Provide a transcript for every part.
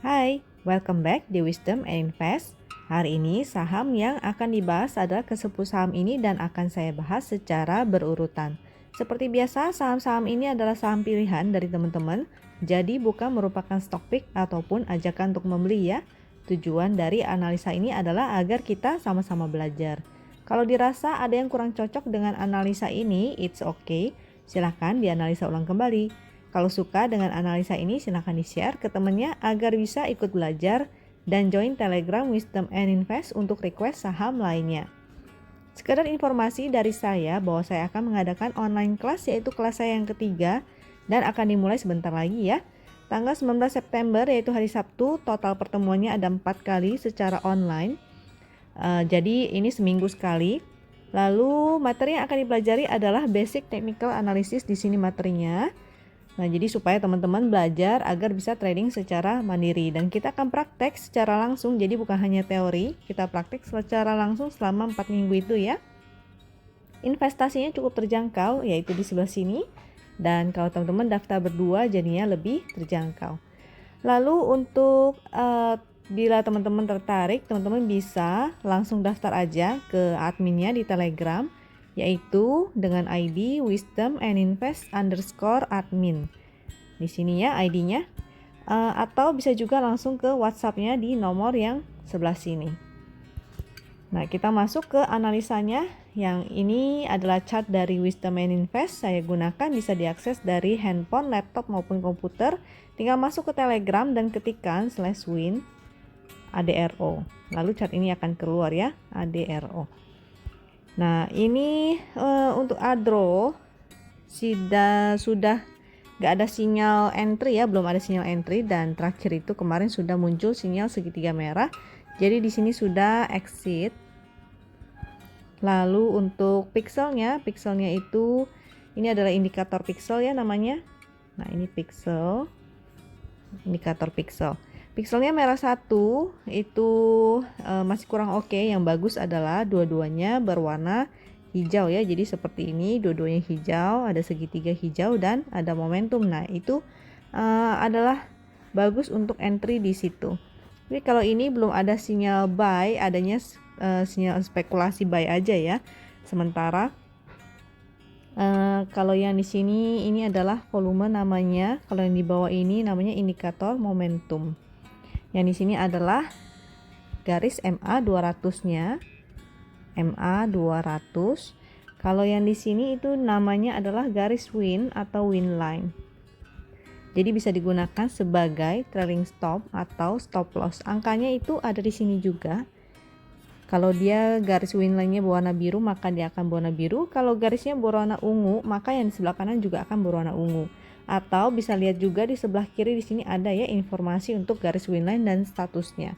Hai, welcome back di Wisdom and Invest. Hari ini saham yang akan dibahas adalah ke-10 saham ini dan akan saya bahas secara berurutan. Seperti biasa, saham-saham ini adalah saham pilihan dari teman-teman, jadi bukan merupakan stock pick ataupun ajakan untuk membeli ya. Tujuan dari analisa ini adalah agar kita sama-sama belajar. Kalau dirasa ada yang kurang cocok dengan analisa ini, it's okay. Silahkan dianalisa ulang kembali. Kalau suka dengan analisa ini, silahkan di-share ke temannya agar bisa ikut belajar dan join Telegram Wisdom and Invest untuk request saham lainnya. Sekedar informasi dari saya bahwa saya akan mengadakan online kelas, yaitu kelas saya yang ketiga dan akan dimulai sebentar lagi ya. Tanggal 19 September yaitu hari Sabtu, total pertemuannya ada 4 kali secara online. Jadi ini seminggu sekali. Lalu materi yang akan dipelajari adalah basic technical analysis di sini materinya. Nah, jadi supaya teman-teman belajar agar bisa trading secara mandiri dan kita akan praktek secara langsung. Jadi bukan hanya teori, kita praktek secara langsung selama 4 minggu itu ya. Investasinya cukup terjangkau, yaitu di sebelah sini. Dan kalau teman-teman daftar berdua jadinya lebih terjangkau. Lalu untuk bila teman-teman tertarik, teman-teman bisa langsung daftar aja ke adminnya di Telegram, yaitu dengan ID Wisdom and Invest _admin. Di sini ya ID-nya. Atau bisa juga langsung ke WhatsApp-nya di nomor yang sebelah sini. Nah, kita masuk ke analisanya. Yang ini adalah chart dari Wisdom and Invest. Saya gunakan, bisa diakses dari handphone, laptop maupun komputer. Tinggal masuk ke Telegram dan ketikkan /win ADRO. Lalu chart ini akan keluar ya, ADRO. Nah, ini untuk ADRO sudah nggak ada sinyal entry ya, belum ada sinyal entry, dan terakhir itu kemarin sudah muncul sinyal segitiga merah. Jadi di sini sudah exit. Lalu untuk pixelnya itu ini adalah indikator pixel ya namanya. Nah, ini pixel, indikator pixel. Pixelnya merah 1 itu masih kurang oke. Yang bagus adalah dua-duanya berwarna hijau ya. Jadi seperti ini, dua-duanya hijau, ada segitiga hijau dan ada momentum. Nah, itu adalah bagus untuk entry di situ. Tapi kalau ini belum ada sinyal buy, adanya sinyal spekulasi buy aja ya. Sementara kalau yang di sini ini adalah volume namanya. Kalau yang di bawah ini namanya indikator momentum. Yang di sini adalah garis MA 200-nya. MA 200. Kalau yang di sini itu namanya adalah garis win atau win line. Jadi bisa digunakan sebagai trailing stop atau stop loss. Angkanya itu ada di sini juga. Kalau dia garis win line-nya berwarna biru, maka dia akan berwarna biru. Kalau garisnya berwarna ungu, maka yang di sebelah kanan juga akan berwarna ungu. Atau bisa lihat juga di sebelah kiri, di sini ada ya informasi untuk garis win line dan statusnya.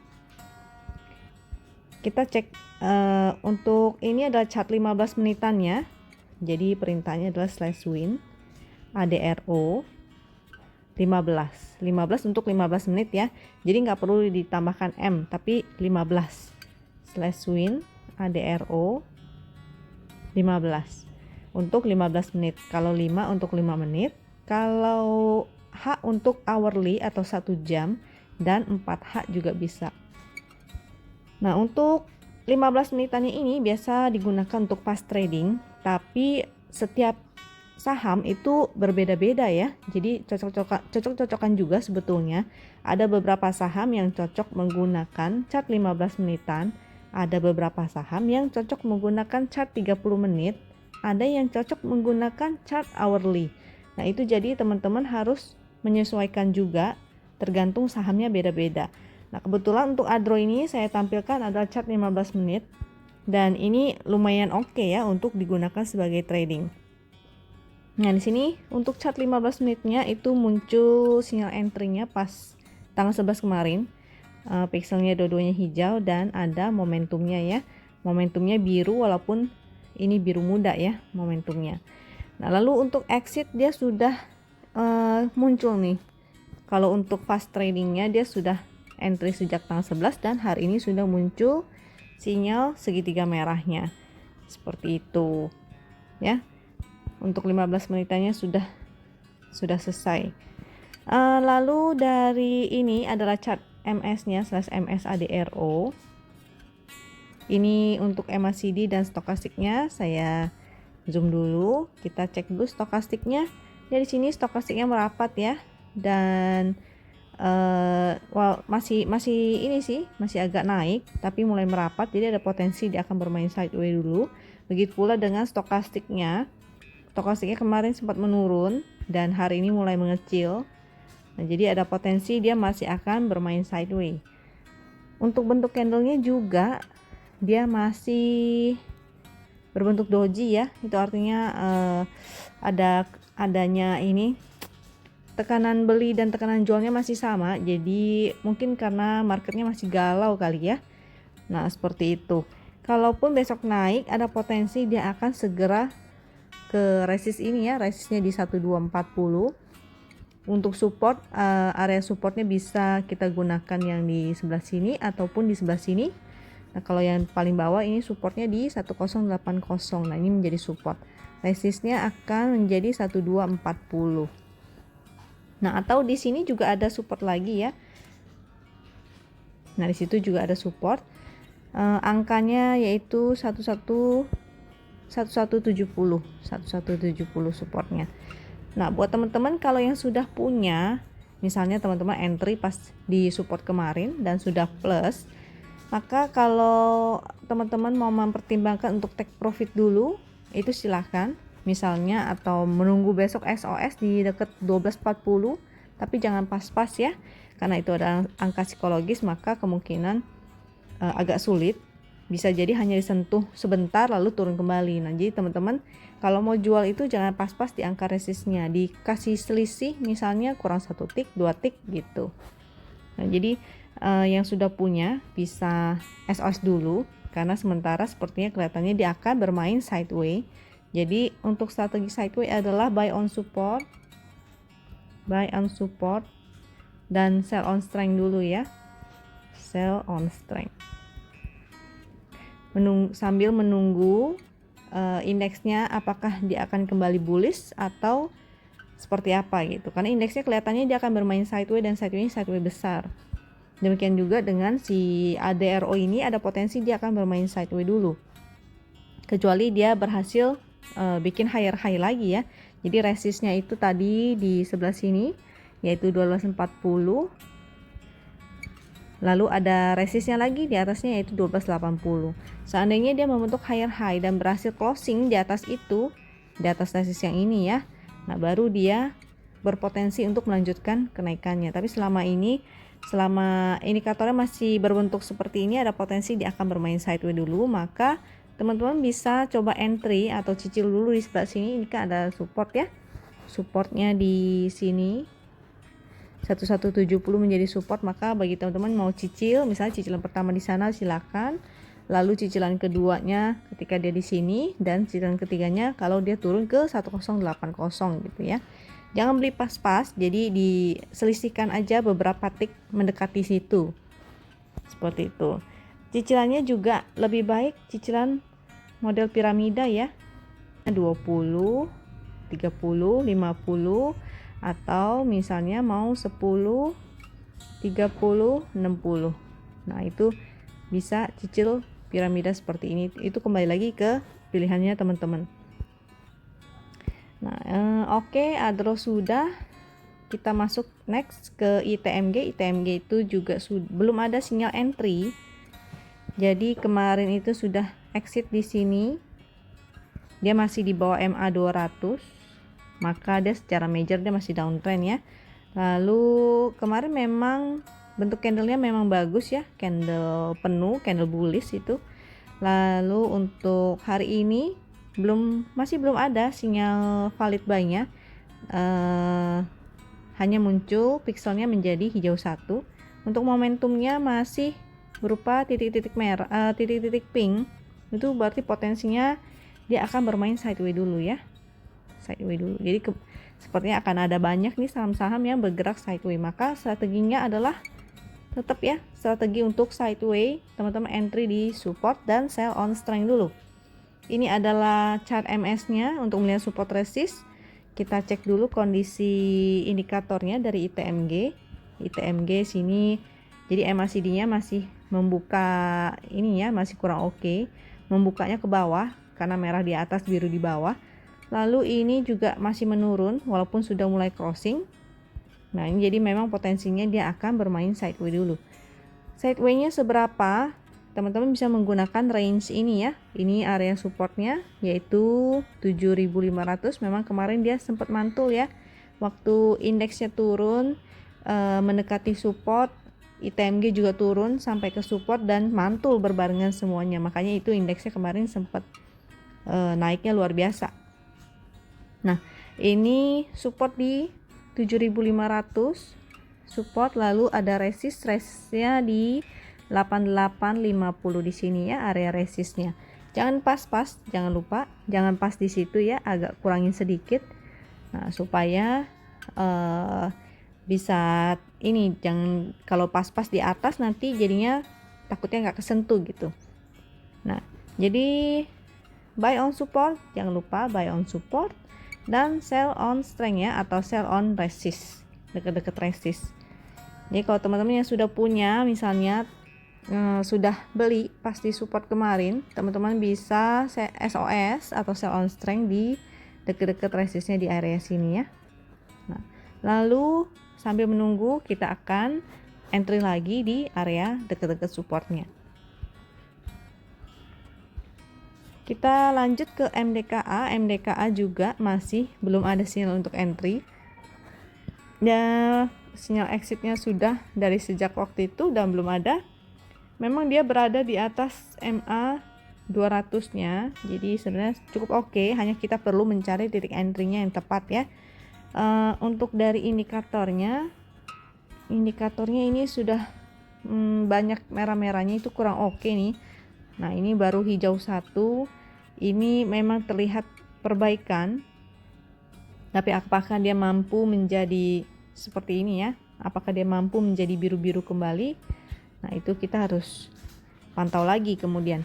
Kita cek untuk ini adalah chart 15 menitannya. Jadi perintahnya adalah /win ADRO 15 untuk 15 menit ya. Jadi nggak perlu ditambahkan M, tapi 15 /win ADRO 15 untuk 15 menit. Kalau 5 untuk 5 menit. Kalau H untuk hourly atau 1 jam, dan 4H juga bisa. Nah, untuk 15 menitannya ini biasa digunakan untuk fast trading, tapi setiap saham itu berbeda-beda ya. Jadi cocok-cocokan juga sebetulnya. Ada beberapa saham yang cocok menggunakan chart 15 menitan, ada beberapa saham yang cocok menggunakan chart 30 menit, ada yang cocok menggunakan chart hourly. Nah, itu jadi teman-teman harus menyesuaikan juga, tergantung sahamnya beda-beda. Nah, kebetulan untuk ADRO ini saya tampilkan adalah chart 15 menit dan ini lumayan oke ya untuk digunakan sebagai trading. Nah, di sini untuk chart 15 menitnya itu muncul sinyal entry-nya pas tanggal 11 kemarin. Pixelnya dua-duanya hijau dan ada momentumnya ya. Momentumnya biru walaupun ini biru muda ya momentumnya. Nah, lalu untuk exit dia sudah muncul nih. Kalau untuk fast tradingnya dia sudah entry sejak tanggal 11 dan hari ini sudah muncul sinyal segitiga merahnya. Seperti itu. Ya. Untuk 15 menitannya sudah selesai. Lalu dari ini adalah chart MS-nya /MSADRO. Ini untuk MACD dan stokastiknya. Saya zoom dulu, kita cek dulu stokastiknya. Dari sini stokastiknya merapat ya, dan masih ini sih, masih agak naik tapi mulai merapat, jadi ada potensi dia akan bermain sideways dulu. Begitu pula dengan stokastiknya. Stokastiknya kemarin sempat menurun dan hari ini mulai mengecil. Nah, jadi ada potensi dia masih akan bermain sideways. Untuk bentuk candlenya juga dia masih berbentuk doji ya. Itu artinya adanya ini tekanan beli dan tekanan jualnya masih sama. Jadi mungkin karena marketnya masih galau kali ya. Nah, seperti itu. Kalaupun besok naik, ada potensi dia akan segera ke resist ini ya, resistnya di 1240. Untuk support, area supportnya bisa kita gunakan yang di sebelah sini ataupun di sebelah sini. Nah, kalau yang paling bawah ini supportnya di 1080. Nah, ini menjadi support. Resistnya akan menjadi 1240. Nah, atau di sini juga ada support lagi ya. Nah, di situ juga ada support. Angkanya yaitu 1170 supportnya. Nah, buat teman-teman kalau yang sudah punya, misalnya teman-teman entry pas di support kemarin dan sudah plus, maka kalau teman-teman mau mempertimbangkan untuk take profit dulu, itu silahkan. Misalnya atau menunggu besok SOS di dekat 12.40, tapi jangan pas-pas ya, karena itu ada angka psikologis, maka kemungkinan agak sulit. Bisa jadi hanya disentuh sebentar lalu turun kembali. Nah, jadi teman-teman kalau mau jual itu jangan pas-pas di angka resistnya, dikasih selisih misalnya kurang 1 tick 2 tick gitu. Nah, jadi yang sudah punya bisa SOS dulu, karena sementara sepertinya kelihatannya dia akan bermain sideways. Jadi untuk strategi sideways adalah buy on support dan sell on strength dulu ya. Sell on strength. Sambil menunggu indeksnya apakah dia akan kembali bullish atau seperti apa gitu. Karena indeksnya kelihatannya dia akan bermain sideways dan sideways besar. Demikian juga dengan si ADRO ini ada potensi dia akan bermain sideways dulu. Kecuali dia berhasil bikin higher high lagi ya. Jadi resistnya itu tadi di sebelah sini yaitu 1240. Lalu ada resistnya lagi di atasnya yaitu 1280. Seandainya dia membentuk higher high dan berhasil closing di atas itu, di atas resist yang ini ya, nah baru dia berpotensi untuk melanjutkan kenaikannya. Tapi selama indikatornya masih berbentuk seperti ini, ada potensi dia akan bermain sideways dulu, maka teman-teman bisa coba entry atau cicil dulu di sebelah sini. Ini kan ada support ya, supportnya di sini 1170 menjadi support, maka bagi teman-teman mau cicil, misalnya cicilan pertama di sana silakan, lalu cicilan keduanya ketika dia di sini, dan cicilan ketiganya kalau dia turun ke 1080 gitu ya. Jangan beli pas-pas, jadi diselisihkan aja beberapa tick mendekati situ. Seperti itu. Cicilannya juga lebih baik cicilan model piramida ya. 20, 30, 50, atau misalnya mau 10, 30, 60. Nah, itu bisa cicil piramida seperti ini. Itu kembali lagi ke pilihannya teman-teman. Nah, oke, ADRO sudah. Kita masuk next ke ITMG. ITMG itu juga belum ada sinyal entry. Jadi kemarin itu sudah exit di sini. Dia masih di bawah MA 200. Maka dia secara major dia masih downtrend ya. Lalu kemarin memang bentuk candlenya memang bagus ya, candle penuh, candle bullish itu. Lalu untuk hari ini masih belum ada sinyal valid buy-nya. Hanya muncul pixelnya menjadi hijau 1. Untuk momentumnya masih berupa titik-titik merah, titik-titik pink. Itu berarti potensinya dia akan bermain sideways dulu ya. Jadi sepertinya akan ada banyak nih saham-saham yang bergerak sideways, maka strateginya adalah tetap ya strategi untuk sideways, teman-teman entry di support dan sell on strength dulu. Ini adalah chart MS-nya untuk melihat support resist. Kita cek dulu kondisi indikatornya dari ITMG. ITMG sini Jadi MACD-nya masih membuka ini ya, masih kurang oke. Membukanya ke bawah karena merah di atas, biru di bawah. Lalu ini juga masih menurun walaupun sudah mulai crossing. Nah, ini jadi memang potensinya dia akan bermain sideways dulu. Sideway-nya seberapa? Teman-teman bisa menggunakan range ini ya. Ini area supportnya yaitu 7.500. Memang kemarin dia sempat mantul ya. Waktu indeksnya turun mendekati support, ITMG juga turun sampai ke support dan mantul berbarengan semuanya. Makanya itu indeksnya kemarin sempat naiknya luar biasa. Nah, ini support di 7.500 support, lalu ada resistnya di 8850 di sini ya, area resistnya. Jangan pas-pas, jangan lupa, jangan pas di situ ya, agak kurangin sedikit. Nah, supaya bisa ini, jangan kalau pas-pas di atas nanti jadinya takutnya nggak kesentuh gitu. Nah, jadi buy on support, jangan lupa buy on support, dan sell on strength ya, atau sell on resist, deket-deket resist. Jadi kalau teman-teman yang sudah punya, misalnya sudah beli pas di support kemarin, teman-teman bisa SOS atau sell on strength di deket-deket resistnya di area sini ya. Nah, lalu sambil menunggu kita akan entry lagi di area deket-deket supportnya. Kita lanjut ke MDKA. MDKA juga masih belum ada sinyal untuk entry. Dan sinyal exitnya sudah dari sejak waktu itu dan belum ada. Memang dia berada di atas MA 200-nya. Jadi sebenarnya cukup oke, hanya kita perlu mencari titik entry-nya yang tepat ya. Untuk dari indikatornya ini sudah banyak merah-merahnya, itu kurang oke nih. Nah, ini baru hijau satu. Ini memang terlihat perbaikan. Tapi apakah dia mampu menjadi seperti ini ya? Apakah dia mampu menjadi biru-biru kembali? Nah, itu kita harus pantau lagi kemudian.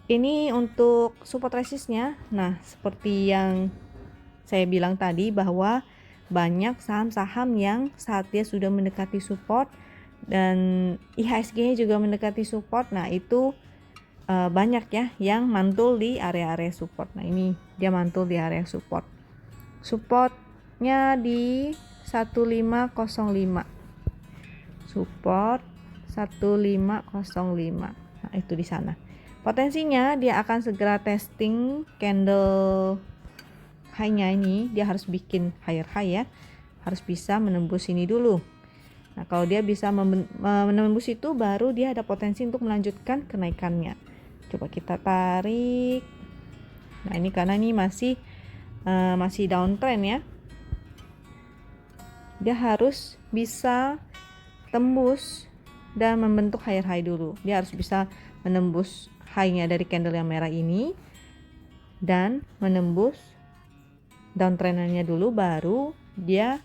Ini untuk support resistnya. Nah, seperti yang saya bilang tadi bahwa banyak saham-saham yang saat dia sudah mendekati support dan IHSG-nya juga mendekati support. Nah, itu banyak ya yang mantul di area-area support. Nah, ini dia mantul di area support. Supportnya di 1505. Support 1505. Nah, itu di sana. Potensinya dia akan segera testing candle high-nya ini. Dia harus bikin higher high ya. Harus bisa menembus ini dulu. Nah, kalau dia bisa menembus itu, baru dia ada potensi untuk melanjutkan kenaikannya. Coba kita tarik. Nah, ini karena ini masih downtrend ya. Dia harus bisa tembus dan membentuk higher high dulu. Dia harus bisa menembus high-nya dari candle yang merah ini dan menembus downtrend-nya dulu, baru dia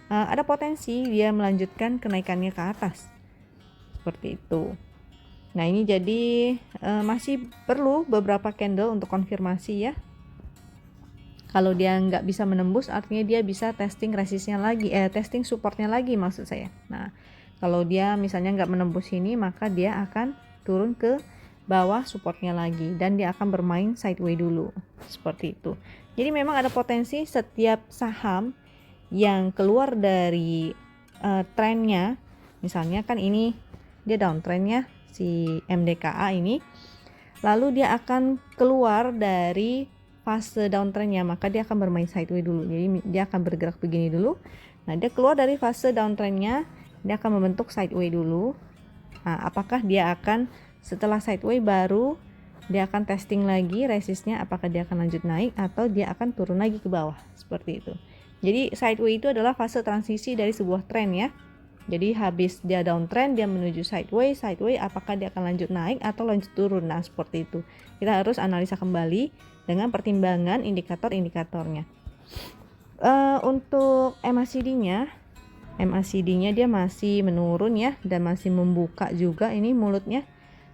ada potensi dia melanjutkan kenaikannya ke atas. Seperti itu. Nah, ini jadi masih perlu beberapa candle untuk konfirmasi ya. Kalau dia nggak bisa menembus, artinya dia bisa testing resistnya lagi, testing supportnya lagi maksud saya. Nah, kalau dia misalnya nggak menembus ini, maka dia akan turun ke bawah supportnya lagi dan dia akan bermain sideways dulu. Seperti itu. Jadi memang ada potensi setiap saham yang keluar dari trennya, misalnya kan ini dia downtrendnya si MDKA ini, lalu dia akan keluar dari fase downtrendnya, maka dia akan bermain sideways dulu. Jadi dia akan bergerak begini dulu. Nah, dia keluar dari fase downtrendnya, dia akan membentuk sideways dulu. Nah, apakah dia akan setelah sideways baru dia akan testing lagi resistnya, apakah dia akan lanjut naik atau dia akan turun lagi ke bawah, seperti itu. Jadi sideways itu adalah fase transisi dari sebuah tren ya. Jadi habis dia downtrend, dia menuju sideways, apakah dia akan lanjut naik atau lanjut turun. Nah, seperti itu. Kita harus analisa kembali dengan pertimbangan indikator-indikatornya. Untuk MACD-nya dia masih menurun ya, dan masih membuka juga ini mulutnya.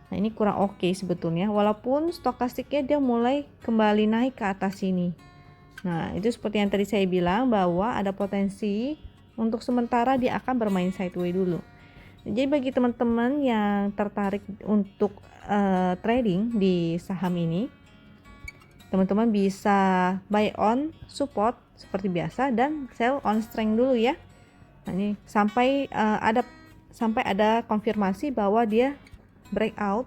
Nah, ini kurang oke sebetulnya, walaupun stokastiknya dia mulai kembali naik ke atas sini. Nah, itu seperti yang tadi saya bilang bahwa ada potensi untuk sementara dia akan bermain sideways dulu. Jadi bagi teman-teman yang tertarik untuk trading di saham ini, teman-teman bisa buy on support seperti biasa dan sell on strength dulu ya. Nah, ini sampai ada konfirmasi bahwa dia breakout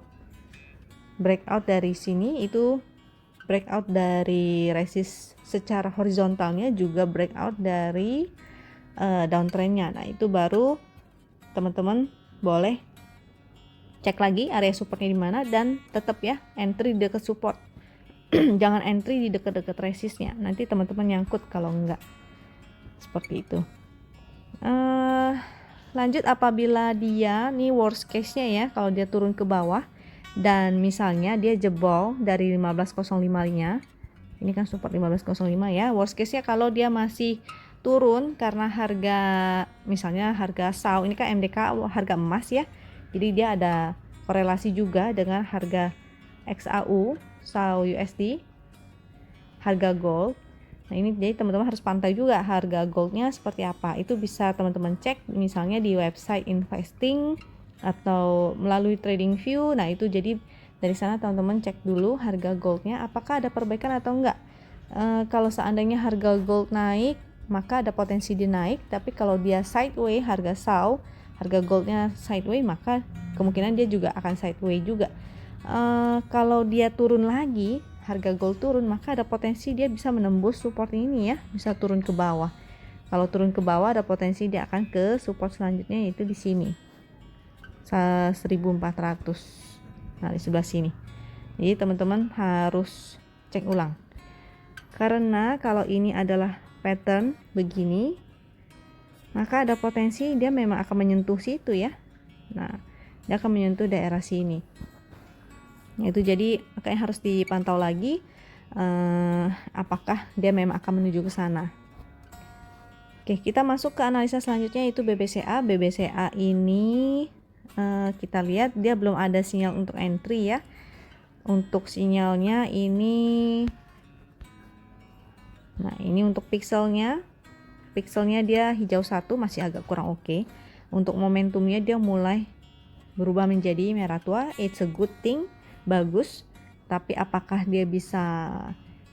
dari sini, itu breakout dari resist secara horizontalnya, juga breakout dari downtrendnya. Nah, itu baru teman-teman boleh cek lagi area supportnya di mana dan tetap ya entry di dekat support. Jangan entry di dekat-dekat resistnya, nanti teman-teman nyangkut kalau enggak. Seperti itu. Lanjut, apabila dia nih worst case-nya ya, kalau dia turun ke bawah dan misalnya dia jebol dari 1505-nya, ini kan support 1505 ya. Worst case-nya kalau dia masih turun karena harga, misalnya harga SAU, ini kan MDK harga emas ya. Jadi dia ada korelasi juga dengan harga XAU, SAU USD, harga gold. Nah, ini jadi teman-teman harus pantau juga harga goldnya seperti apa. Itu bisa teman-teman cek misalnya di website investing atau melalui TradingView. Nah, itu jadi dari sana teman-teman cek dulu harga goldnya apakah ada perbaikan atau enggak. Kalau seandainya harga gold naik, maka ada potensi dia naik. Tapi kalau dia sideways, harga SAU, harga goldnya sideways, maka kemungkinan dia juga akan sideways juga. Kalau dia turun lagi, harga gold turun, maka ada potensi dia bisa menembus support ini ya, bisa turun ke bawah. Kalau turun ke bawah ada potensi dia akan ke support selanjutnya, yaitu di sini 1400. Nah, di sebelah sini. Jadi teman-teman harus cek ulang. Karena kalau ini adalah pattern begini, maka ada potensi dia memang akan menyentuh situ ya. Nah, dia akan menyentuh daerah sini. Itu jadi makanya harus dipantau lagi apakah dia memang akan menuju ke sana. Oke, kita masuk ke analisa selanjutnya, yaitu BBCA. BBCA ini kita lihat dia belum ada sinyal untuk entry ya. Untuk sinyalnya ini, nah ini untuk pixelnya dia hijau 1, masih agak kurang oke. Untuk momentumnya dia mulai berubah menjadi merah tua. It's a good thing, bagus. Tapi apakah dia bisa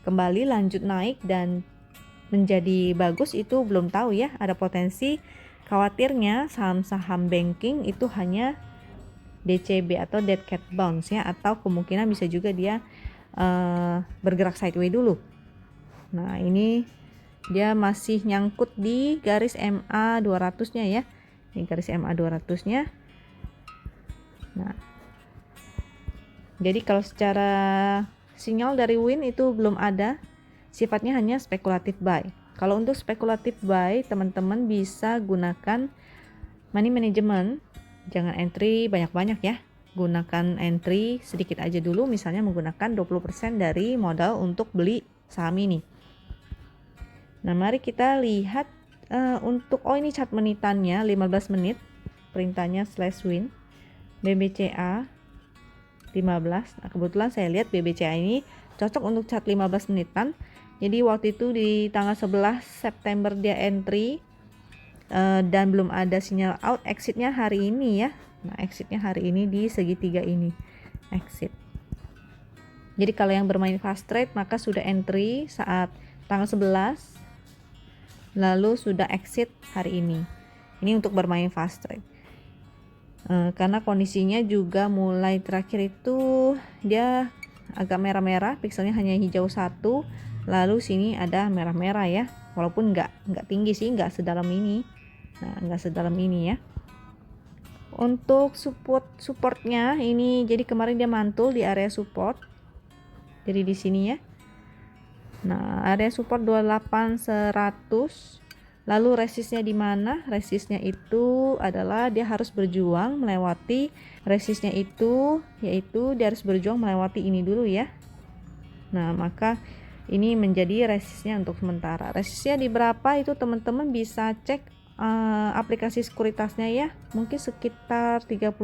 kembali lanjut naik dan menjadi bagus, itu belum tahu ya. Ada potensi khawatirnya saham-saham banking itu hanya DCB atau dead cat bounce ya, atau kemungkinan bisa juga dia bergerak sideways dulu. Nah, ini dia masih nyangkut di garis MA 200-nya ya. Ini garis MA 200-nya. Nah, jadi kalau secara sinyal dari Win itu belum ada, sifatnya hanya spekulatif buy. Kalau untuk spekulatif buy, teman-teman bisa gunakan money management, jangan entry banyak-banyak ya. Gunakan entry sedikit aja dulu, misalnya menggunakan 20% dari modal untuk beli saham ini. Nah, mari kita lihat untuk ini chart menitannya 15 menit, perintahnya /win BBCA 15. Nah, kebetulan saya lihat BBCA ini cocok untuk chart 15 menitan. Jadi waktu itu di tanggal 11 September dia entry dan belum ada sinyal out. Exitnya hari ini ya. Nah, exitnya hari ini di segitiga ini exit. Jadi kalau yang bermain fast trade maka sudah entry saat tanggal 11, lalu sudah exit hari ini. Ini untuk bermain fast trade. Karena kondisinya juga mulai terakhir itu dia agak merah-merah, pixelnya hanya hijau 1, lalu sini ada merah-merah ya, walaupun nggak tinggi sih, nggak sedalam ini. Nah, nggak sedalam ini ya. Untuk supportnya ini, jadi kemarin dia mantul di area support, jadi di sini ya. Nah, area support 28.100. Lalu resistnya di mana? Resistnya itu adalah dia harus berjuang melewati resistnya itu, yaitu dia harus berjuang melewati ini dulu ya. Nah, maka ini menjadi resistnya untuk sementara. Resistnya di berapa itu teman-teman bisa cek aplikasi sekuritasnya ya. Mungkin sekitar 31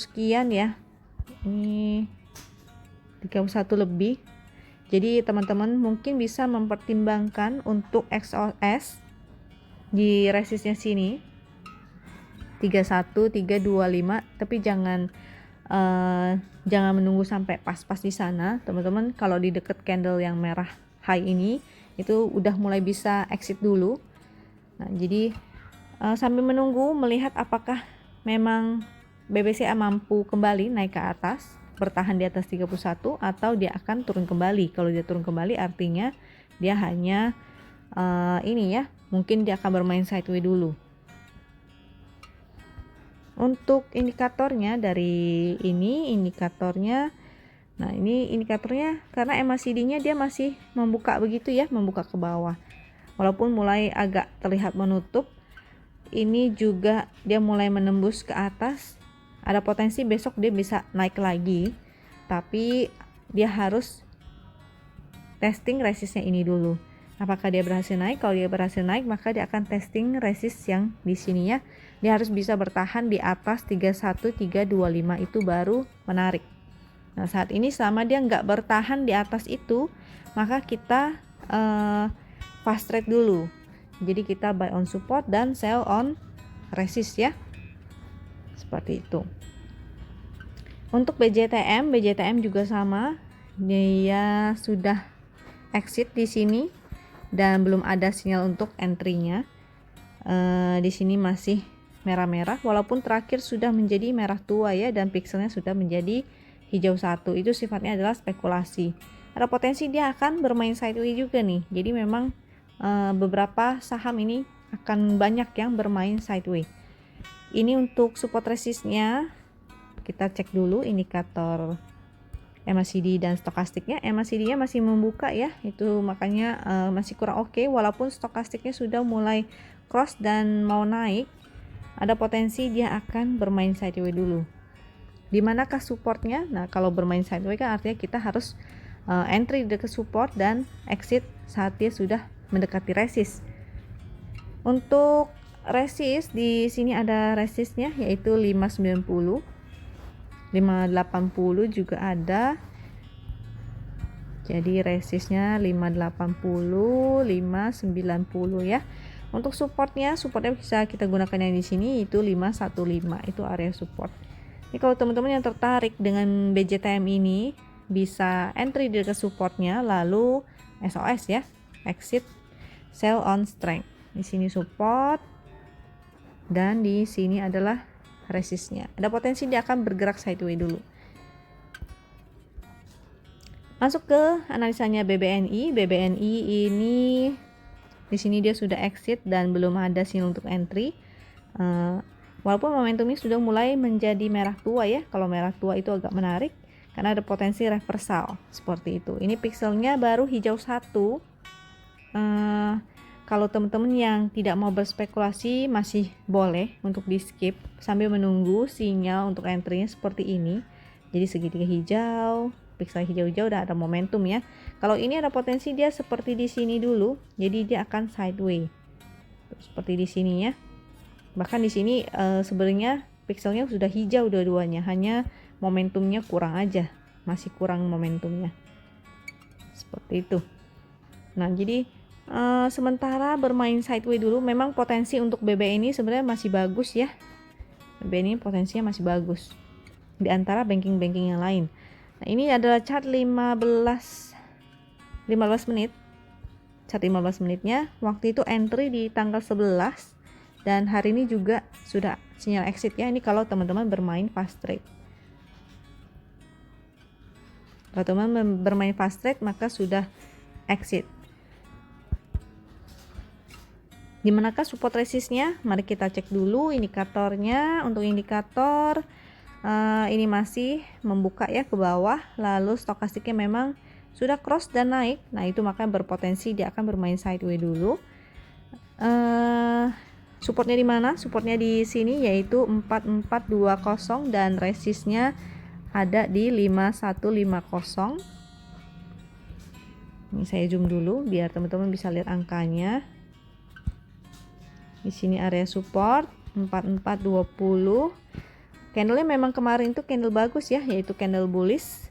sekian ya. Ini 31 lebih. Jadi teman-teman mungkin bisa mempertimbangkan untuk XOS di resistnya sini 31325, tapi jangan menunggu sampai pas-pas di sana teman-teman. Kalau di deket candle yang merah high ini itu udah mulai bisa exit dulu. Nah jadi sambil menunggu melihat apakah memang BBCA mampu kembali naik ke atas, bertahan di atas 31, atau dia akan turun kembali. Kalau dia turun kembali artinya dia hanya mungkin dia akan bermain sideways dulu. Untuk indikatornya dari ini indikatornya, nah ini indikatornya karena MACD-nya dia masih membuka begitu ya, membuka ke bawah. Walaupun mulai agak terlihat menutup, ini juga dia mulai menembus ke atas. Ada potensi besok dia bisa naik lagi, tapi dia harus testing resistnya ini dulu. Apakah dia berhasil naik? Kalau dia berhasil naik, maka dia akan testing resist yang di sini ya. Dia harus bisa bertahan di atas 31325 itu baru menarik. Nah saat ini selama dia nggak bertahan di atas itu, maka kita fast trade dulu. Jadi kita buy on support dan sell on resist ya. Seperti itu. Untuk BJTM juga sama. Dia sudah exit di sini dan belum ada sinyal untuk entry-nya. Di sini masih merah-merah, walaupun terakhir sudah menjadi merah tua ya, dan pixelnya sudah menjadi hijau satu. Itu sifatnya adalah spekulasi. Ada potensi dia akan bermain sideways juga nih. Jadi memang beberapa saham ini akan banyak yang bermain sideways. Ini untuk support resistnya, kita cek dulu indikator MACD dan stokastiknya. MACD-nya masih membuka ya, itu makanya masih kurang oke. Walaupun stokastiknya sudah mulai cross dan mau naik, ada potensi dia akan bermain sideways dulu. Di manakah supportnya? Nah kalau bermain sideways kan artinya kita harus entry ke support dan exit saat dia sudah mendekati resist. Untuk resist di sini ada resistnya yaitu 590. 580 juga ada. Jadi resistnya 580, 590 ya. Untuk supportnya bisa kita gunakan yang di sini itu 515, itu area support. Ini kalau teman-teman yang tertarik dengan BJTM ini bisa entry ke supportnya, lalu SOS ya, exit sell on strength. Di sini support dan di sini adalah resistnya. Ada potensi dia akan bergerak sideways dulu. Masuk ke analisanya BBNI. BBNI ini di sini dia sudah exit dan belum ada sinyal untuk entry. Walaupun momentumnya sudah mulai menjadi merah tua ya. Kalau merah tua itu agak menarik karena ada potensi reversal seperti itu. Ini pixelnya baru hijau satu. Kalau teman-teman yang tidak mau berspekulasi masih boleh untuk di skip sambil menunggu sinyal untuk entry-nya seperti ini. Jadi segitiga hijau, pixel hijau-hijau udah ada momentum ya. Kalau ini ada potensi dia seperti di sini dulu, jadi dia akan sideways. Seperti di sini ya. Bahkan di sini sebenarnya pixelnya sudah hijau dua-duanya, hanya momentumnya kurang aja, masih kurang momentumnya. Seperti itu. Nah, jadi sementara bermain sideways dulu. Memang potensi untuk BB ini sebenarnya masih bagus ya. BB ini potensinya masih bagus di antara banking-banking yang lain. Nah, ini adalah chart 15 menit. Chart 15 menitnya waktu itu entry di tanggal 11 dan hari ini juga sudah sinyal exit ya. Ini kalau teman-teman bermain fast trade. Kalau teman-teman bermain fast trade maka sudah exit. Di manakah support resistnya? Mari kita cek dulu indikatornya. Untuk indikator ini masih membuka ya ke bawah, lalu stokastiknya memang sudah cross dan naik. Nah itu makanya berpotensi dia akan bermain sideways dulu. Supportnya di mana? Supportnya di sini yaitu 4420 dan resistnya ada di 5150. Ini saya zoom dulu biar teman-teman bisa lihat angkanya. Di sini area support 4420. Candlenya memang kemarin itu candle bagus ya, yaitu candle bullish.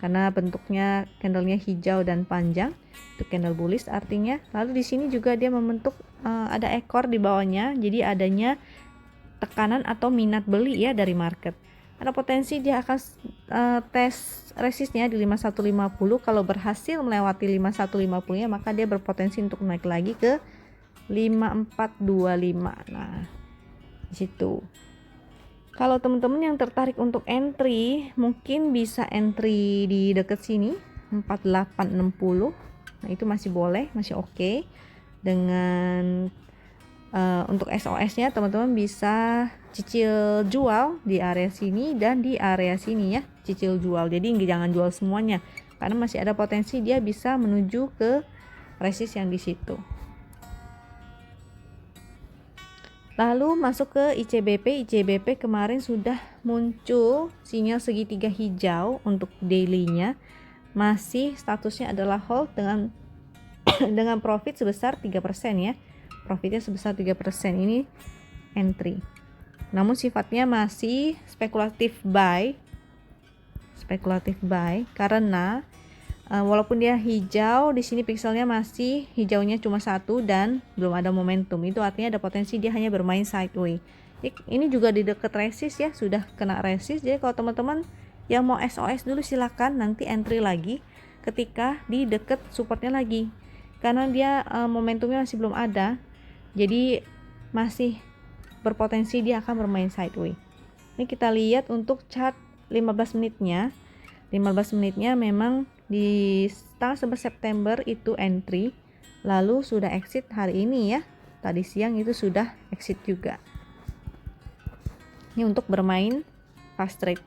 karena bentuknya candlenya hijau dan panjang, itu candle bullish artinya. Lalu di sini juga dia membentuk ada ekor di bawahnya, jadi adanya tekanan atau minat beli ya dari market. Ada potensi dia akan tes resistnya di 5150. Kalau berhasil melewati 5150 nya, maka dia berpotensi untuk naik lagi ke 5425. Nah, di situ. Kalau teman-teman yang tertarik untuk entry, mungkin bisa entry di dekat sini 4860. Nah, itu masih boleh, masih oke. Dengan untuk SOS-nya teman-teman bisa cicil jual di area sini dan di area sini ya, cicil jual. Jadi jangan jual semuanya karena masih ada potensi dia bisa menuju ke resist yang di situ. Lalu masuk ke ICBP. ICBP kemarin sudah muncul sinyal segitiga hijau untuk daily-nya. Masih statusnya adalah hold dengan dengan profit sebesar 3% ya. Profitnya sebesar 3%, ini entry. Namun sifatnya masih spekulatif buy. Spekulatif buy karena walaupun dia hijau, di sini pixelnya masih hijaunya cuma satu dan belum ada momentum. Itu artinya ada potensi dia hanya bermain sideways. Ini juga di dekat resist ya, sudah kena resist. Jadi kalau teman-teman yang mau SOS dulu silakan, nanti entry lagi ketika di dekat supportnya lagi. Karena dia momentumnya masih belum ada. Jadi masih berpotensi dia akan bermain sideways. Ini kita lihat untuk chart 15 menitnya. 15 menitnya memang di tanggal 11 September itu entry, lalu sudah exit hari ini ya. Tadi siang itu sudah exit juga. Ini untuk bermain fast trade.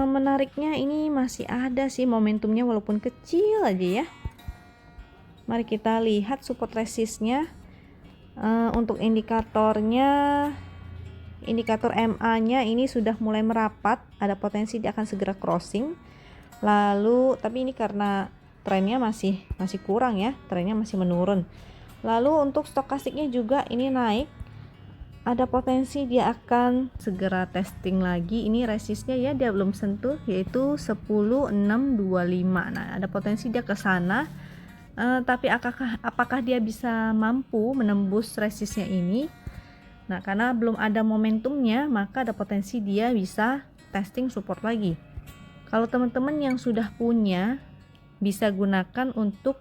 Menariknya ini masih ada sih momentumnya walaupun kecil aja ya. Mari kita lihat support resistnya. Untuk indikatornya, indikator MA-nya ini sudah mulai merapat, ada potensi dia akan segera crossing. Lalu tapi ini karena trennya masih kurang ya, trennya masih menurun. Lalu untuk stokastiknya juga ini naik, ada potensi dia akan segera testing lagi. Ini resistnya ya dia belum sentuh, yaitu 10625. Nah, ada potensi dia ke sana. Tapi apakah dia bisa mampu menembus resistnya ini? Nah, karena belum ada momentumnya, maka ada potensi dia bisa testing support lagi. Kalau teman-teman yang sudah punya, bisa gunakan untuk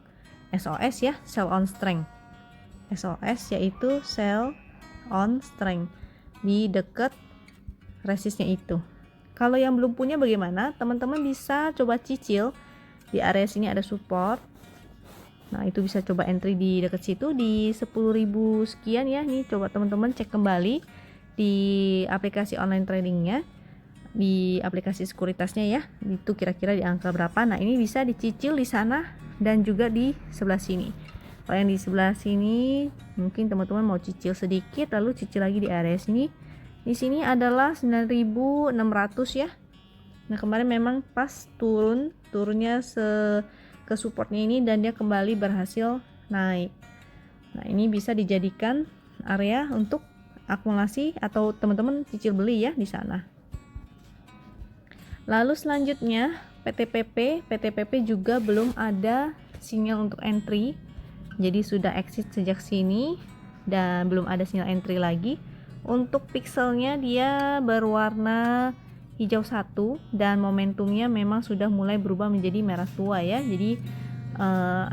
SOS ya, sell on strength. SOS yaitu sell on strength di dekat resistnya itu. Kalau yang belum punya bagaimana? Teman-teman bisa coba cicil di area sini ada support. Nah, itu bisa coba entry di dekat situ di 10.000 sekian ya. Nih coba teman-teman cek kembali di aplikasi online tradingnya, di aplikasi sekuritasnya ya, itu kira-kira di angka berapa. Nah, ini bisa dicicil di sana dan juga di sebelah sini. Kalau yang di sebelah sini mungkin teman-teman mau cicil sedikit lalu cicil lagi di area sini. Di sini adalah 9.600 ya. Nah, kemarin memang pas turunnya ke supportnya ini dan dia kembali berhasil naik. Nah, ini bisa dijadikan area untuk akumulasi atau teman-teman cicil beli ya di sana. Lalu selanjutnya PTPP juga belum ada sinyal untuk entry, jadi sudah exit sejak sini dan belum ada sinyal entry lagi. Untuk pixelnya dia berwarna hijau satu dan momentumnya memang sudah mulai berubah menjadi merah tua ya, jadi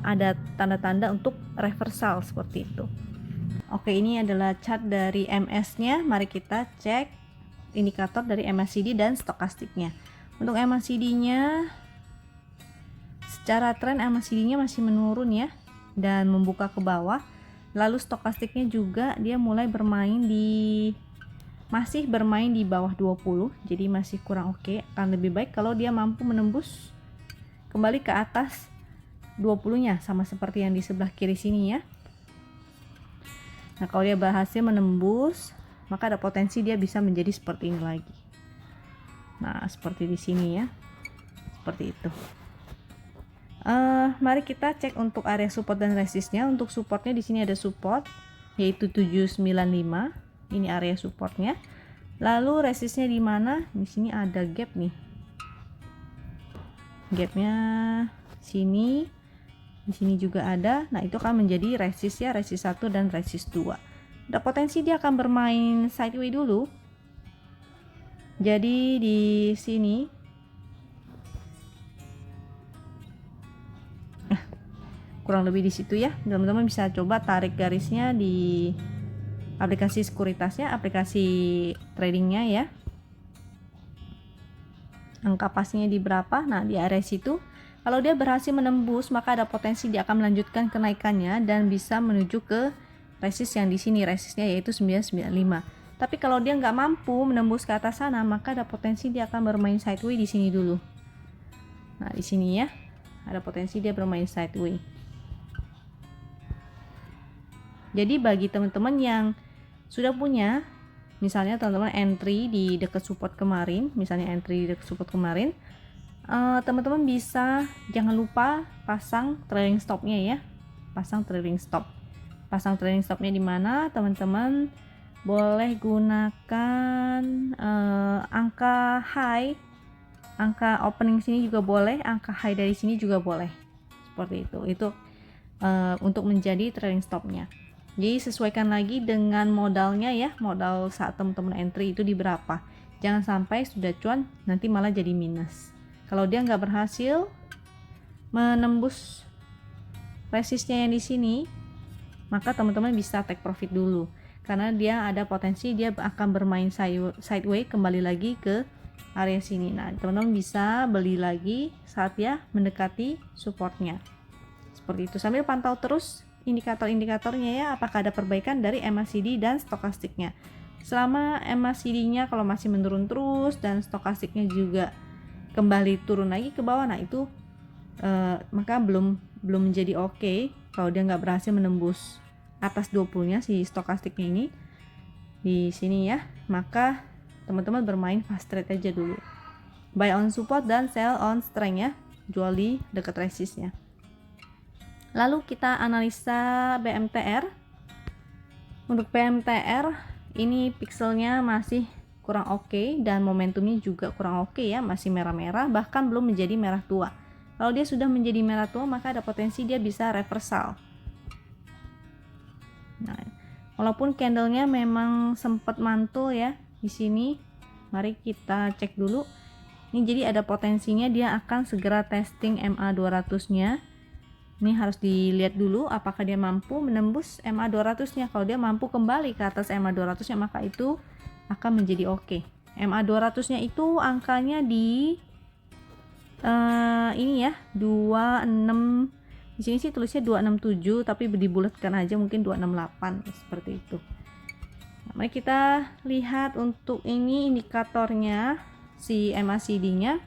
ada tanda-tanda untuk reversal seperti itu. Oke, ini adalah chart dari MS nya. Mari kita cek indikator dari MACD dan stokastiknya. Untuk MACD-nya, secara tren MACD-nya masih menurun ya dan membuka ke bawah. Lalu stokastiknya juga dia mulai masih bermain di bawah 20, jadi masih kurang oke. Akan lebih baik kalau dia mampu menembus kembali ke atas 20-nya sama seperti yang di sebelah kiri sini ya. Nah, kalau dia berhasil menembus, maka ada potensi dia bisa menjadi seperti ini lagi. Nah, seperti di sini ya, seperti itu. Mari kita cek untuk area support dan resistnya. Untuk supportnya di sini ada support yaitu 795, ini area supportnya. Lalu resistnya di mana? Di sini ada gap nih. gapnya sini, di sini juga ada. Nah itu akan menjadi resist ya, resist 1 dan resist 2. Ada potensi dia akan bermain sideways dulu. Jadi di sini kurang lebih di situ ya. Teman-teman bisa coba tarik garisnya di aplikasi sekuritasnya, aplikasi tradingnya ya. Angka pastinya di berapa? Nah, di area situ. Kalau dia berhasil menembus, maka ada potensi dia akan melanjutkan kenaikannya dan bisa menuju ke resist yang di sini, resistnya yaitu 995. Tapi kalau dia nggak mampu menembus ke atas sana, maka ada potensi dia akan bermain sideways di sini dulu. Nah, di sini ya, ada potensi dia bermain sideways. Jadi bagi teman-teman yang sudah punya, misalnya teman-teman entry di dekat support kemarin, teman-teman bisa jangan lupa pasang trailing stopnya ya, pasang trailing stopnya di mana teman-teman boleh gunakan angka high, angka opening sini juga boleh, angka high dari sini juga boleh, seperti itu untuk menjadi trailing stopnya. Jadi sesuaikan lagi dengan modalnya ya, modal saat teman-teman entry itu di berapa. Jangan sampai sudah cuan nanti malah jadi minus. Kalau dia nggak berhasil menembus resistnya yang di sini, maka teman-teman bisa take profit dulu. Karena dia ada potensi dia akan bermain sideways kembali lagi ke area sini. Nah, teman-teman bisa beli lagi saat dia mendekati supportnya. Seperti itu, sambil pantau terus indikator-indikatornya ya, apakah ada perbaikan dari MACD dan stokastiknya. Selama MACD-nya kalau masih menurun terus dan stokastiknya juga kembali turun lagi ke bawah, nah itu maka belum menjadi oke. Kalau dia nggak berhasil menembus atas 20-nya si stokastiknya ini di sini ya, maka teman-teman bermain fast trade aja dulu. Buy on support dan sell on strength ya, jual di dekat resistnya. Lalu kita analisa BMTR. Untuk BMTR ini pixelnya masih kurang oke dan momentumnya juga kurang oke ya, masih merah-merah, bahkan belum menjadi merah tua. Kalau dia sudah menjadi merah tua, maka ada potensi dia bisa reversal. Nah, walaupun candlenya memang sempat mantul ya di sini, mari kita cek dulu. Ini jadi ada potensinya dia akan segera testing MA 200-nya. Ini harus dilihat dulu apakah dia mampu menembus MA 200-nya. Kalau dia mampu kembali ke atas MA 200-nya, maka itu akan menjadi oke. MA 200-nya itu angkanya di ini ya, 26. Di sini sih tulisnya 267, tapi dibulatkan aja mungkin 268 seperti itu. Nah, mari kita lihat untuk ini indikatornya, si MACD-nya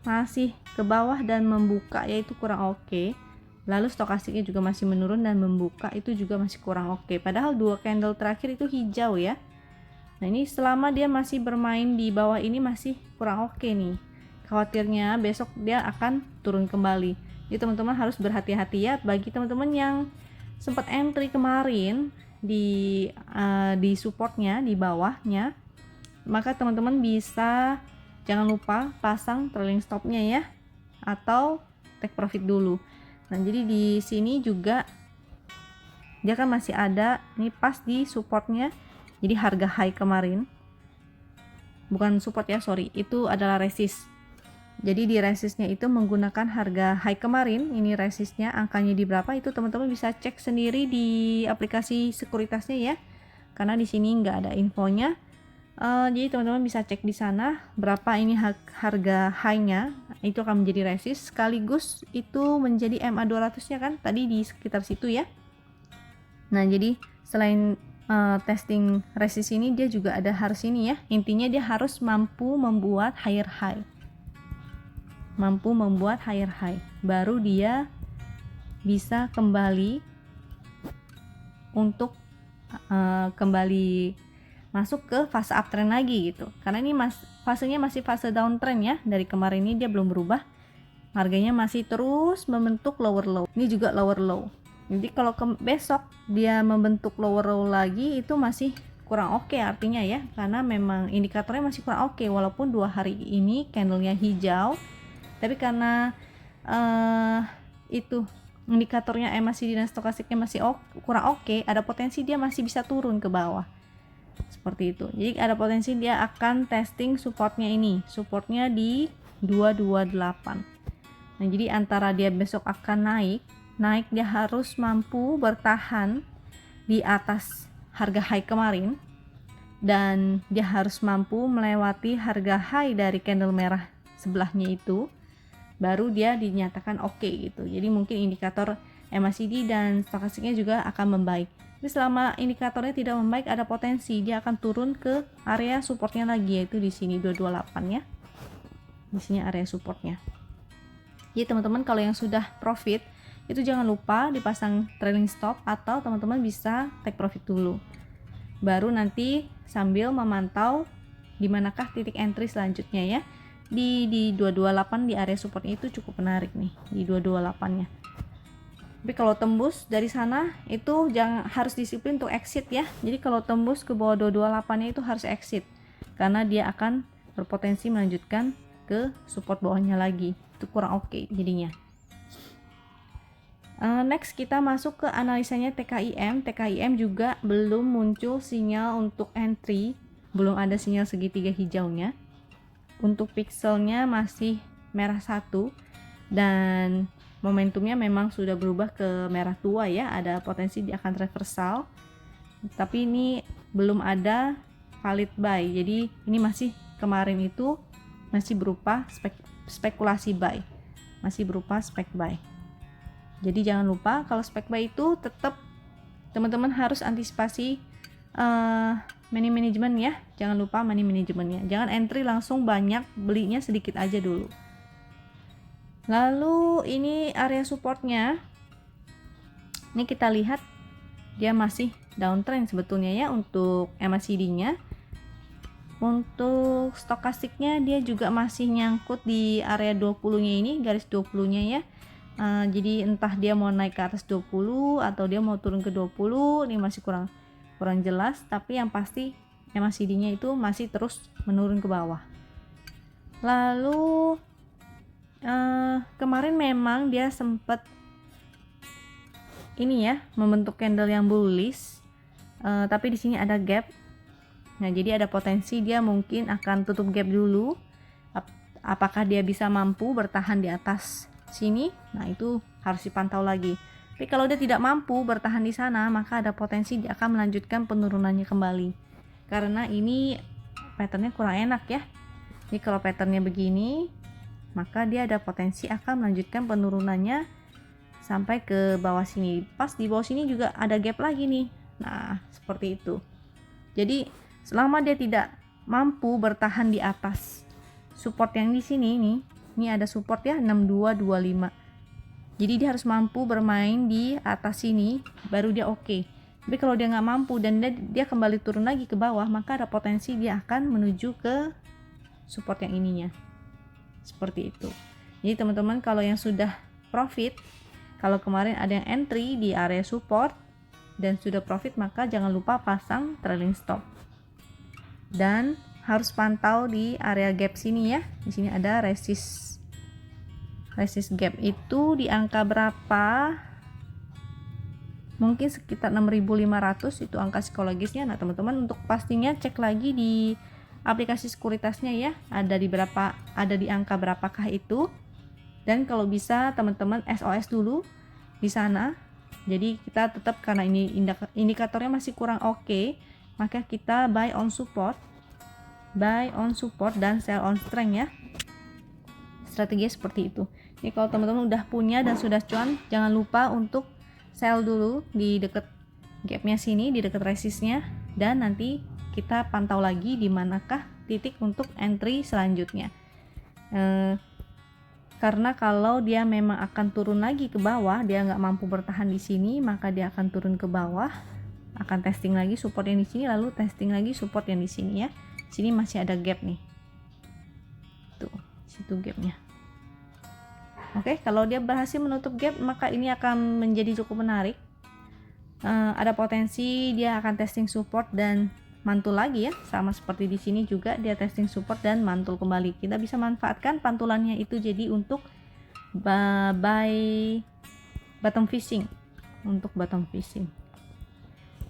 masih ke bawah dan membuka, yaitu kurang oke. Lalu stokastiknya juga masih menurun dan membuka, itu juga masih kurang oke. Padahal dua candle terakhir itu hijau ya. Nah ini selama dia masih bermain di bawah ini masih kurang oke nih. Khawatirnya besok dia akan turun kembali. Jadi teman-teman harus berhati-hati ya. Bagi teman-teman yang sempat entry kemarin di supportnya, di bawahnya, maka teman-teman bisa jangan lupa pasang trailing stopnya ya, atau take profit dulu. Nah, jadi di sini juga dia kan masih ada nih pas di supportnya. Jadi harga high kemarin, bukan support ya, sorry, itu adalah resist. Jadi di resistnya itu menggunakan harga high kemarin. Ini resistnya angkanya di berapa, itu teman-teman bisa cek sendiri di aplikasi sekuritasnya ya, karena di sini nggak ada infonya. Jadi teman-teman bisa cek di sana berapa ini harga high-nya, itu akan menjadi resist, sekaligus itu menjadi MA 200-nya kan tadi di sekitar situ ya. Nah, jadi selain testing resist ini, dia juga ada harus ini ya. Intinya dia harus mampu membuat higher high. Baru dia bisa kembali untuk kembali masuk ke fase uptrend lagi gitu. Karena ini fasenya masih fase downtrend ya. Dari kemarin ini dia belum berubah. Harganya masih terus membentuk lower low. Ini juga lower low. Jadi kalau besok dia membentuk lower low lagi, itu masih kurang oke artinya ya. Karena memang indikatornya masih kurang oke. Walaupun 2 hari ini candlenya hijau, Tapi karena itu indikatornya MACD dan stokastiknya masih kurang oke, ada potensi dia masih bisa turun ke bawah. Seperti itu. Jadi ada potensi dia akan testing supportnya ini. Supportnya di 228. Nah, jadi antara dia besok akan naik dia harus mampu bertahan di atas harga high kemarin, dan dia harus mampu melewati harga high dari candle merah sebelahnya itu, baru dia dinyatakan oke gitu. Jadi mungkin indikator MACD dan stokastiknya juga akan membaik. Tapi selama indikatornya tidak membaik, ada potensi dia akan turun ke area supportnya lagi, yaitu di sini 228 ya. Di sini area supportnya. Jadi teman-teman kalau yang sudah profit itu jangan lupa dipasang trailing stop, atau teman-teman bisa take profit dulu. Baru nanti sambil memantau di manakah titik entry selanjutnya ya. Di 228 di area supportnya itu cukup menarik nih, di 228 nya. Tapi kalau tembus dari sana itu harus disiplin untuk exit ya. Jadi kalau tembus ke bawah 228 nya itu harus exit, karena dia akan berpotensi melanjutkan ke support bawahnya lagi. Itu kurang oke jadinya. Next kita masuk ke analisanya TKIM. TKIM juga belum muncul sinyal untuk entry, belum ada sinyal segitiga hijaunya. Untuk pixelnya masih merah 1, dan momentumnya memang sudah berubah ke merah tua ya, ada potensi dia akan reversal, tapi ini belum ada valid buy. Jadi ini masih kemarin itu masih berupa spekulasi buy, masih berupa spek buy. Jadi jangan lupa kalau spek buy itu tetap teman-teman harus antisipasi money management ya, jangan lupa money managementnya. Jangan entry langsung banyak, belinya sedikit aja dulu. Lalu ini area supportnya, ini kita lihat dia masih downtrend sebetulnya ya untuk MACD-nya. Untuk stokastiknya dia juga masih nyangkut di area 20-nya ini, garis 20-nya ya. Jadi entah dia mau naik ke atas 20 atau dia mau turun ke 20, ini masih kurang jelas, tapi yang pasti MACD-nya itu masih terus menurun ke bawah. Lalu kemarin memang dia sempat ini ya, membentuk candle yang bullish, tapi di sini ada gap. Nah, jadi ada potensi dia mungkin akan tutup gap dulu. Apakah dia bisa mampu bertahan di atas sini? Nah, itu harus dipantau lagi. Tapi kalau dia tidak mampu bertahan di sana, maka ada potensi dia akan melanjutkan penurunannya kembali. Karena ini patternnya kurang enak ya. Jadi kalau patternnya begini, maka dia ada potensi akan melanjutkan penurunannya sampai ke bawah sini. Pas di bawah sini juga ada gap lagi nih. Nah, seperti itu. Jadi selama dia tidak mampu bertahan di atas support yang di sini nih, ini ada support ya 6225. Jadi dia harus mampu bermain di atas sini baru dia oke. Tapi kalau dia nggak mampu dan dia kembali turun lagi ke bawah, maka ada potensi dia akan menuju ke support yang ininya. Seperti itu. Jadi teman-teman kalau yang sudah profit, kalau kemarin ada yang entry di area support dan sudah profit, maka jangan lupa pasang trailing stop. Dan harus pantau di area gap sini ya. Di sini ada resist gap itu di angka berapa? Mungkin sekitar 6.500 itu angka psikologisnya. Nah, teman-teman untuk pastinya cek lagi di aplikasi sekuritasnya ya. Ada di angka berapakah itu? Dan kalau bisa teman-teman SOS dulu di sana. Jadi kita tetap, karena ini indikatornya masih kurang oke, maka kita buy on support dan sell on strength ya. Strategi seperti itu. Jadi kalau teman-teman udah punya dan sudah cuan, jangan lupa untuk sell dulu di dekat gapnya sini, di dekat resistnya, dan nanti kita pantau lagi di manakah titik untuk entry selanjutnya. Karena kalau dia memang akan turun lagi ke bawah, dia nggak mampu bertahan di sini, maka dia akan turun ke bawah, akan testing lagi support yang di sini, lalu testing lagi support yang di sini ya. Sini masih ada gap nih. Tuh, situ gapnya. Oke, kalau dia berhasil menutup gap, maka ini akan menjadi cukup menarik. Ada potensi dia akan testing support dan mantul lagi ya, sama seperti di sini juga dia testing support dan mantul kembali. Kita bisa manfaatkan pantulannya itu jadi untuk buy bottom fishing, untuk bottom fishing.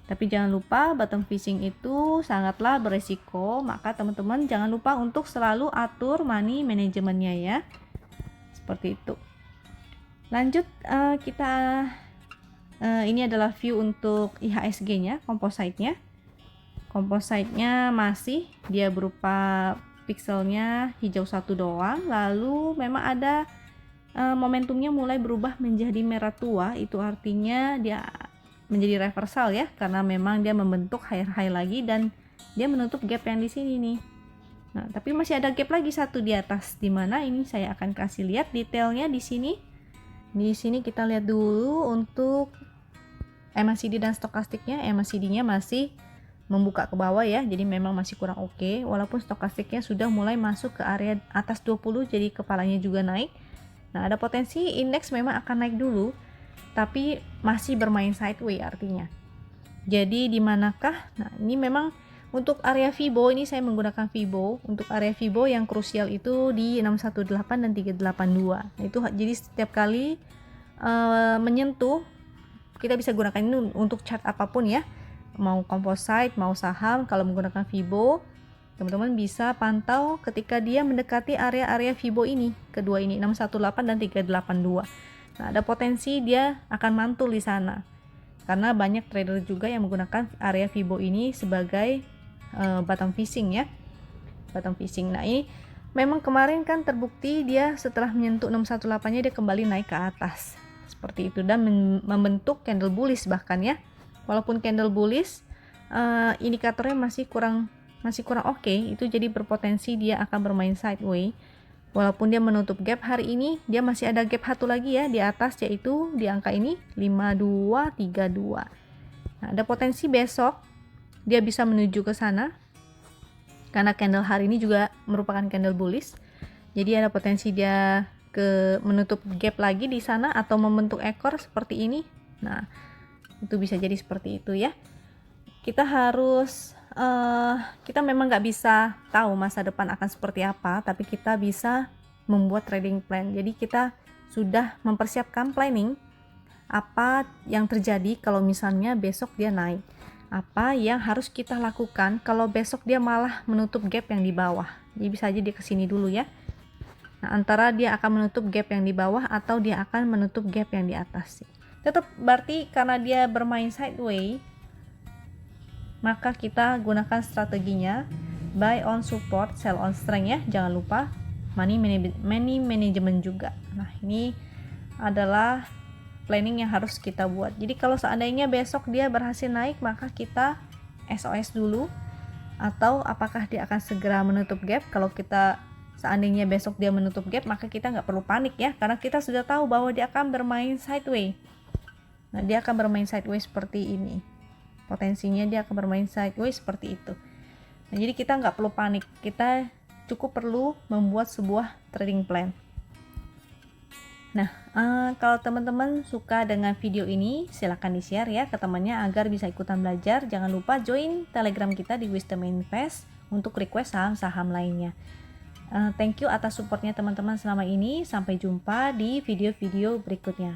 Tapi jangan lupa bottom fishing itu sangatlah beresiko, maka teman-teman jangan lupa untuk selalu atur money manajemennya ya, seperti itu. Lanjut, ini adalah view untuk IHSG-nya, kompositnya masih dia berupa pixelnya hijau satu doang, lalu memang ada momentumnya mulai berubah menjadi merah tua, itu artinya dia menjadi reversal ya, karena memang dia membentuk high lagi dan dia menutup gap yang di sini nih. Nah, tapi masih ada gap lagi satu di atas, di mana ini saya akan kasih lihat detailnya di sini. Di sini kita lihat dulu untuk MACD dan stokastiknya. MACD-nya masih membuka ke bawah ya, jadi memang masih kurang oke, walaupun stokastiknya sudah mulai masuk ke area atas 20, jadi kepalanya juga naik. Nah, ada potensi indeks memang akan naik dulu, tapi masih bermain sideways artinya. Jadi di manakah? Nah, ini memang untuk area Fibo, ini saya menggunakan Fibo. Untuk area Fibo yang krusial itu di 618 dan 382. Nah, itu jadi setiap kali menyentuh, kita bisa gunakan ini untuk chart apapun ya, mau composite, mau saham. Kalau menggunakan Fibo, teman-teman bisa pantau ketika dia mendekati area-area Fibo ini, kedua ini 618 dan 382. Nah, ada potensi dia akan mantul di sana, karena banyak trader juga yang menggunakan area Fibo ini sebagai bottom fishing ya, bottom fishing. Nah, ini memang kemarin kan terbukti dia setelah menyentuh 618-nya dia kembali naik ke atas seperti itu dan membentuk candle bullish bahkan ya. Walaupun candle bullish, indikatornya masih kurang oke, itu jadi berpotensi dia akan bermain sideways. Walaupun dia menutup gap hari ini, dia masih ada gap satu lagi ya di atas, yaitu di angka ini 5232. Nah, ada potensi besok dia bisa menuju ke sana, karena candle hari ini juga merupakan candle bullish. Jadi ada potensi dia menutup gap lagi di sana atau membentuk ekor seperti ini. Nah, itu bisa jadi seperti itu ya. Kita memang nggak bisa tahu masa depan akan seperti apa, tapi kita bisa membuat trading plan. Jadi kita sudah mempersiapkan planning apa yang terjadi kalau misalnya besok dia naik, apa yang harus kita lakukan kalau besok dia malah menutup gap yang di bawah. Jadi bisa aja dia kesini dulu ya. Nah, antara dia akan menutup gap yang di bawah atau dia akan menutup gap yang di atas. Tetap berarti karena dia bermain sideways, maka kita gunakan strateginya buy on support, sell on strength ya. Jangan lupa money management juga. Nah, ini adalah planning yang harus kita buat. Jadi kalau seandainya besok dia berhasil naik, maka kita SOS dulu, atau apakah dia akan segera menutup gap. Kalau kita seandainya besok dia menutup gap, maka kita nggak perlu panik ya, karena kita sudah tahu bahwa dia akan bermain sideways. Nah, dia akan bermain sideways seperti ini. Potensinya dia akan bermain sideways seperti itu. Nah, jadi kita nggak perlu panik. Kita cukup perlu membuat sebuah trading plan. Nah, kalau teman-teman suka dengan video ini, silahkan di-share ya ke temannya agar bisa ikutan belajar. Jangan lupa join Telegram kita di Wisdom Invest untuk request saham-saham lainnya. Thank you atas supportnya teman-teman selama ini. Sampai jumpa di video-video berikutnya.